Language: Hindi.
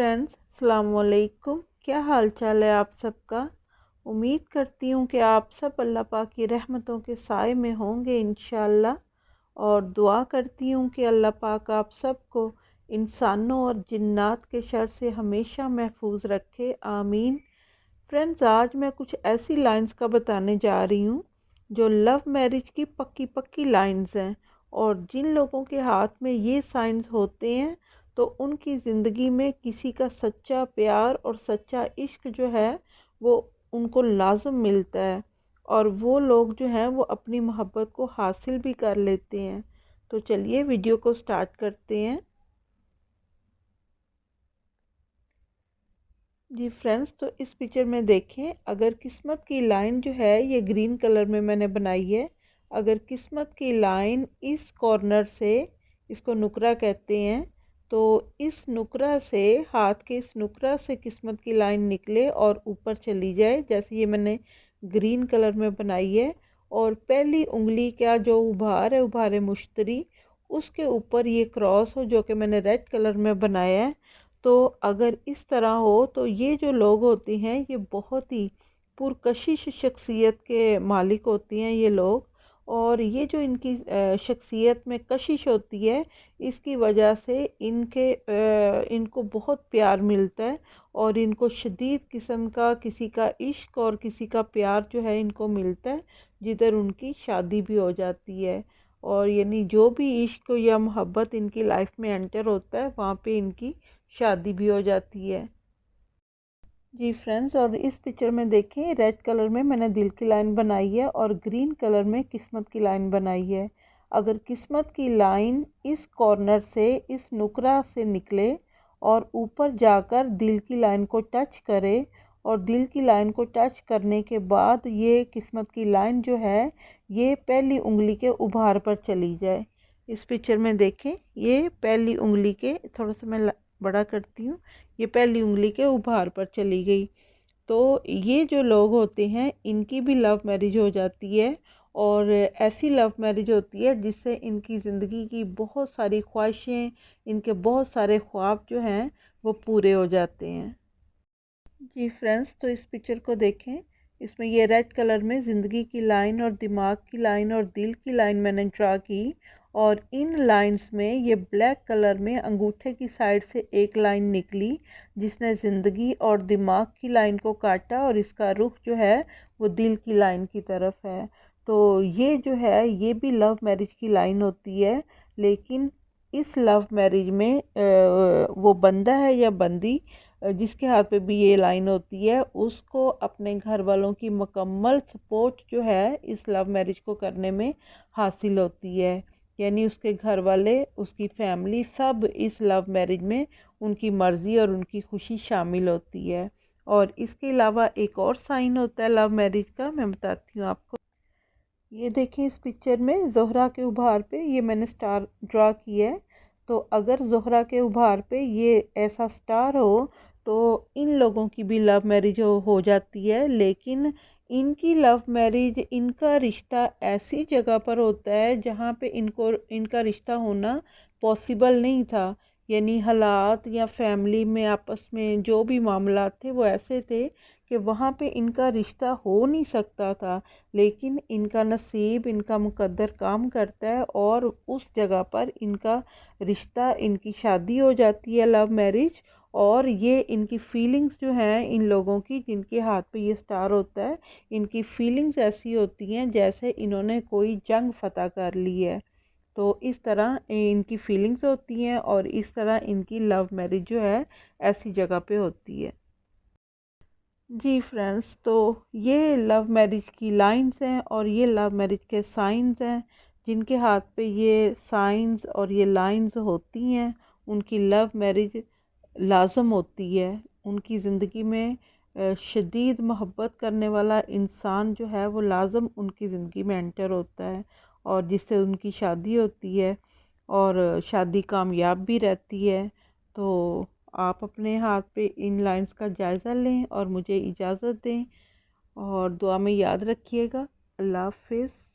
फ्रेंड्स, अस्सलाम वालेकुम। क्या हाल चाल है आप सबका। उम्मीद करती हूँ कि आप सब अल्लाह पाक की रहमतों के साए में होंगे इंशाअल्लाह। और दुआ करती हूँ कि अल्लाह पाक आप सबको इंसानों और जिन्नात के शर से हमेशा महफूज रखे, आमीन। फ्रेंड्स, आज मैं कुछ ऐसी लाइंस का बताने जा रही हूँ जो लव मैरिज की पक्की पक्की लाइंस हैं। और जिन लोगों के हाथ में ये साइंस होते हैं तो उनकी ज़िंदगी में किसी का सच्चा प्यार और सच्चा इश्क जो है वो उनको लाजम मिलता है। और वो लोग जो हैं वो अपनी मोहब्बत को हासिल भी कर लेते हैं। तो चलिए वीडियो को स्टार्ट करते हैं। जी फ्रेंड्स, तो इस पिक्चर में देखें, अगर किस्मत की लाइन जो है ये ग्रीन कलर में मैंने बनाई है। अगर किस्मत की लाइन इस कॉर्नर से, इसको नुकरा कहते हैं, तो इस नुकरा से, हाथ के इस नुकरा से किस्मत की लाइन निकले और ऊपर चली जाए, जैसे ये मैंने ग्रीन कलर में बनाई है। और पहली उंगली का जो उभार है, उभार मुश्तरी, उसके ऊपर ये क्रॉस हो जो कि मैंने रेड कलर में बनाया है। तो अगर इस तरह हो तो ये जो लोग होते हैं ये बहुत ही पुरकशिश शख्सियत के मालिक होती हैं ये लोग। और ये जो इनकी शख्सियत में कशिश होती है, इसकी वजह से इनको बहुत प्यार मिलता है। और इनको शदीद किस्म का किसी का इश्क और किसी का प्यार जो है इनको मिलता है, जिधर उनकी शादी भी हो जाती है। और यानी जो भी इश्क या मोहब्बत इनकी लाइफ में एंटर होता है वहाँ पे इनकी शादी भी हो जाती है। जी फ्रेंड्स, और इस पिक्चर में देखें, रेड कलर में मैंने दिल की लाइन बनाई है और ग्रीन कलर में किस्मत की लाइन बनाई है। अगर किस्मत की लाइन इस कॉर्नर से, इस नुकरा से निकले और ऊपर जाकर दिल की लाइन को टच करे, और दिल की लाइन को टच करने के बाद ये किस्मत की लाइन जो है ये पहली उंगली के उभार पर चली जाए। इस पिक्चर में देखें, ये पहली उंगली के, थोड़ा सा मैं बड़ा करती हूँ, ये पहली उंगली के उभार पर चली गई। तो ये जो लोग होते हैं इनकी भी लव मैरिज हो जाती है। और ऐसी लव मैरिज होती है जिससे इनकी ज़िंदगी की बहुत सारी ख्वाहिशें, इनके बहुत सारे ख्वाब जो हैं वो पूरे हो जाते हैं। जी फ्रेंड्स, तो इस पिक्चर को देखें, इसमें ये रेड कलर में ज़िंदगी की लाइन और दिमाग की लाइन और दिल की लाइन मैंने ड्रा की। और इन लाइंस में ये ब्लैक कलर में अंगूठे की साइड से एक लाइन निकली जिसने ज़िंदगी और दिमाग की लाइन को काटा, और इसका रुख जो है वो दिल की लाइन की तरफ है। तो ये जो है ये भी लव मैरिज की लाइन होती है। लेकिन इस लव मैरिज में वो बंदा है या बंदी जिसके हाथ पे भी ये लाइन होती है, उसको अपने घर वालों की मुकम्मल सपोर्ट जो है इस लव मैरिज को करने में हासिल होती है। यानी उसके घर वाले, उसकी फैमिली, सब इस लव मैरिज में उनकी मर्ज़ी और उनकी खुशी शामिल होती है। और इसके अलावा एक और साइन होता है लव मैरिज का, मैं बताती हूँ आपको। ये देखें, इस पिक्चर में ज़ोहरा के उभार पे ये मैंने स्टार ड्रा किया है। तो अगर ज़ोहरा के उभार पे ये ऐसा स्टार हो तो इन लोगों की भी लव मैरिज हो जाती है। लेकिन इनकी लव मैरिज, इनका रिश्ता ऐसी जगह पर होता है जहाँ पे इनका रिश्ता होना पॉसिबल नहीं था। यानी हालात या फैमिली में आपस में जो भी मामला थे वो ऐसे थे कि वहाँ पे इनका रिश्ता हो नहीं सकता था। लेकिन इनका नसीब, इनका मुकद्दर काम करता है और उस जगह पर इनका रिश्ता, इनकी शादी हो जाती है, लव मैरिज। और ये इनकी फीलिंग्स जो हैं इन लोगों की जिनके हाथ पे ये स्टार होता है, इनकी फीलिंग्स ऐसी होती हैं जैसे इन्होंने कोई जंग फतह कर ली है। तो इस तरह इनकी फीलिंग्स होती हैं और इस तरह इनकी लव मैरिज जो है ऐसी जगह पे होती है। जी फ्रेंड्स, तो ये लव मैरिज की लाइंस हैं और ये लव मैरिज के साइंस हैं। जिनके हाथ पे ये साइंस और ये लाइंस होती हैं उनकी लव मैरिज लाजम होती है। उनकी ज़िंदगी में शदीद मोहब्बत करने वाला इंसान जो है वो लाजम उनकी ज़िंदगी में एंटर होता है, और जिससे उनकी शादी होती है और शादी कामयाब भी रहती है। तो आप अपने हाथ पे इन लाइंस का जायज़ा लें और मुझे इजाज़त दें, और दुआ में याद रखिएगा। अल्लाह हाफ़िज़।